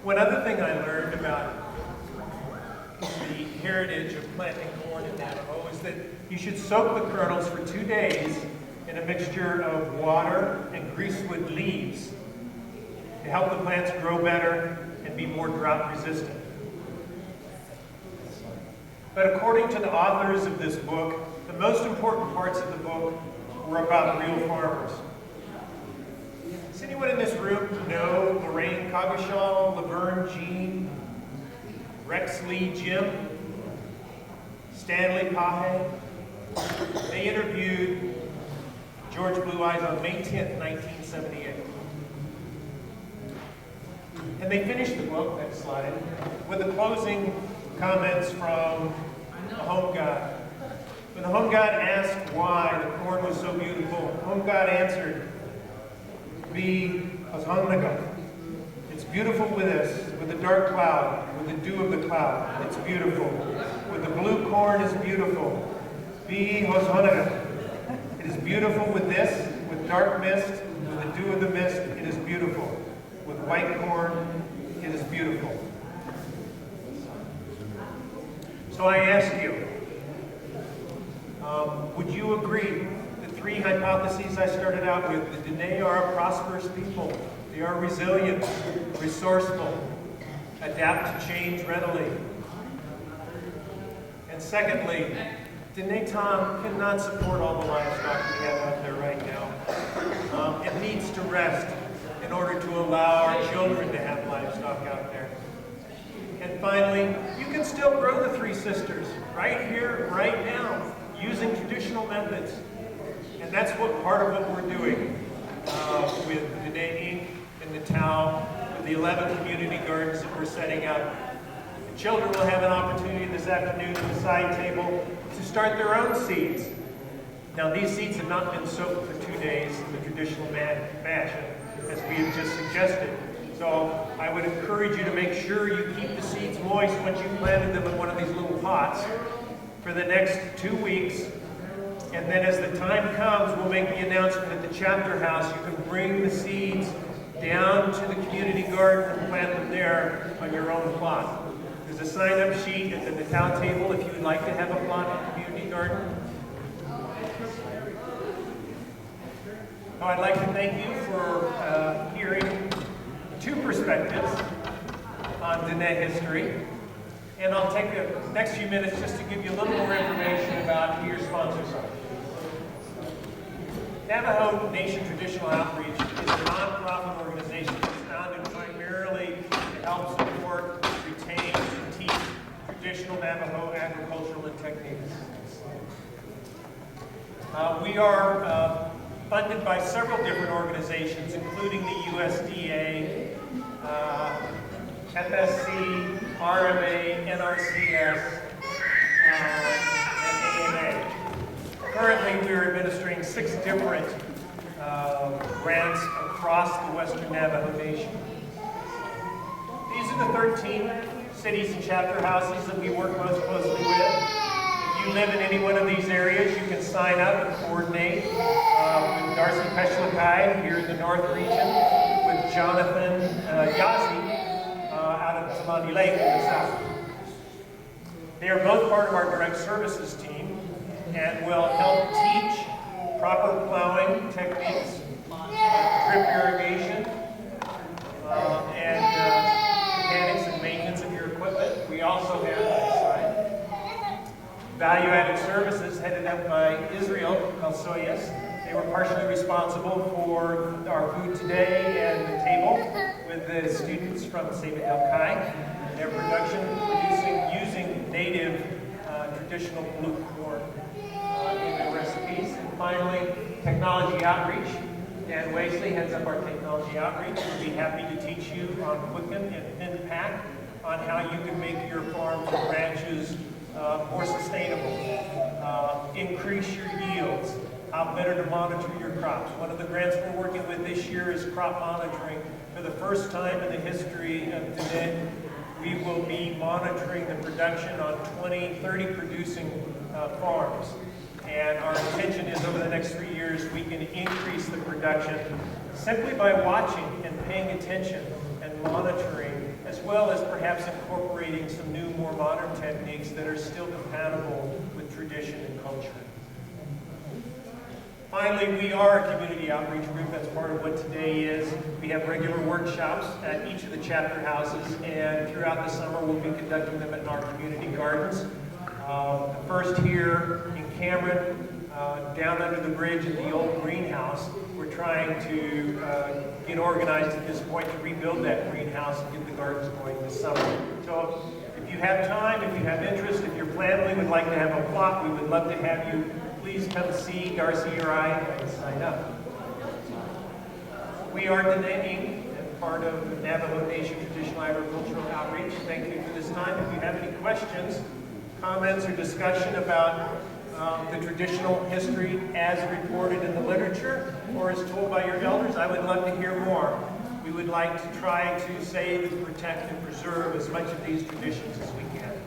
One other thing I learned about the heritage of planting corn in Navajo is that you should soak the kernels for 2 days in a mixture of water and greasewood leaves to help the plants grow better and be more drought resistant. But according to the authors of this book, the most important parts of the book were about real farmers. Does anyone in this room know Lorraine Coggeshall, Laverne Jean, Rex Lee Jim, Stanley Pahe? They interviewed George Blue Eyes on May 10th, 1978. And they finished the book, next slide, with the closing comments from the home god. When the home god asked why the corn was so beautiful, the home god answered, it's beautiful with us, with the dark cloud, with the dew of the cloud. It's beautiful. With the blue corn is beautiful. Be Hoshonaga. It is beautiful with this, with dark mist, with the dew of the mist, it is beautiful. With white corn, it is beautiful. So I ask you, would you agree? The 3 hypotheses I started out with, the Diné are a prosperous people. They are resilient, resourceful, adapt to change readily. And secondly, Diné Tom cannot support all the livestock we have out there right now. It needs to rest in order to allow our children to have livestock out there. And finally, you can still grow the 3 sisters right here, right now, using traditional methods. And that's what part of what we're doing with Diné Inc. and the Tao, with the 11 community gardens that we're setting up. The children will have an opportunity this afternoon at the side table to start their own seeds. Now, these seeds have not been soaked for 2 days in the traditional fashion, as we have just suggested. So I would encourage you to make sure you keep the seeds moist once you've planted them in one of these little pots for the next 2 weeks. And then as the time comes, we'll make the announcement at the chapter house. You can bring the seeds down to the community garden and plant them there on your own plot. There's a sign-up sheet at the Natal table if you would like to have a plot in the community garden. Oh, I'd like to thank you for hearing 2 perspectives on Diné history. And I'll take the next few minutes just to give you a little more information about who your sponsors are. Navajo Nation Traditional Outreach is a nonprofit organization that's founded primarily to help support, retain, and teach traditional Navajo agricultural and techniques. We are funded by several different organizations, including the USDA, FSC, RMA, NRCS, and AMA. Currently, we are administering 6 different grants across the Western Navajo Nation. These are the 13 cities and chapter houses that we work most closely with. If you live in any one of these areas, you can sign up and coordinate with Darcy Peshlakai here in the North region, with Jonathan Yazi out of Tamani Lake in the south. They are both part of our direct services team and will help teach proper plowing techniques, drip irrigation, and mechanics and maintenance of your equipment. We also have value-added services headed up by Israel Kalsoyas. They were partially responsible for our food today and the table with the students from Seba El Kai. Their production using native traditional blue corn in their recipes. And finally, technology outreach. Dan Wesley heads up our technology outreach. We'll be happy to teach you on Quicken and Thin Pack on how you can make your farms and ranches more sustainable, increase your yields, how better to monitor your crops. One of the grants we're working with this year is crop monitoring. For the first time in the history of Diné, we will be monitoring the production on 30 producing farms. And our intention is over the next 3 years, we can increase the production simply by watching and paying attention and monitoring as well as perhaps incorporating some new, more modern techniques that are still compatible with tradition and culture. Finally, we are a community outreach group. That's part of what today is. We have regular workshops at each of the chapter houses, and throughout the summer we'll be conducting them in our community gardens. The first here in Cameron, down under the bridge at the old greenhouse. We're trying to get organized at this point to rebuild that greenhouse and get the gardens going this summer. So if you have time, if you have interest, if your family would like to have a plot, we would love to have you. Please come see Darcy or I and sign up. We are Diné, and part of the Navajo Nation Traditional Agricultural Outreach. Thank you for this time. If you have any questions, comments, or discussion about the traditional history as reported in the literature or as told by your elders, I would love to hear more. We would like to try to save, protect, and preserve as much of these traditions as we can.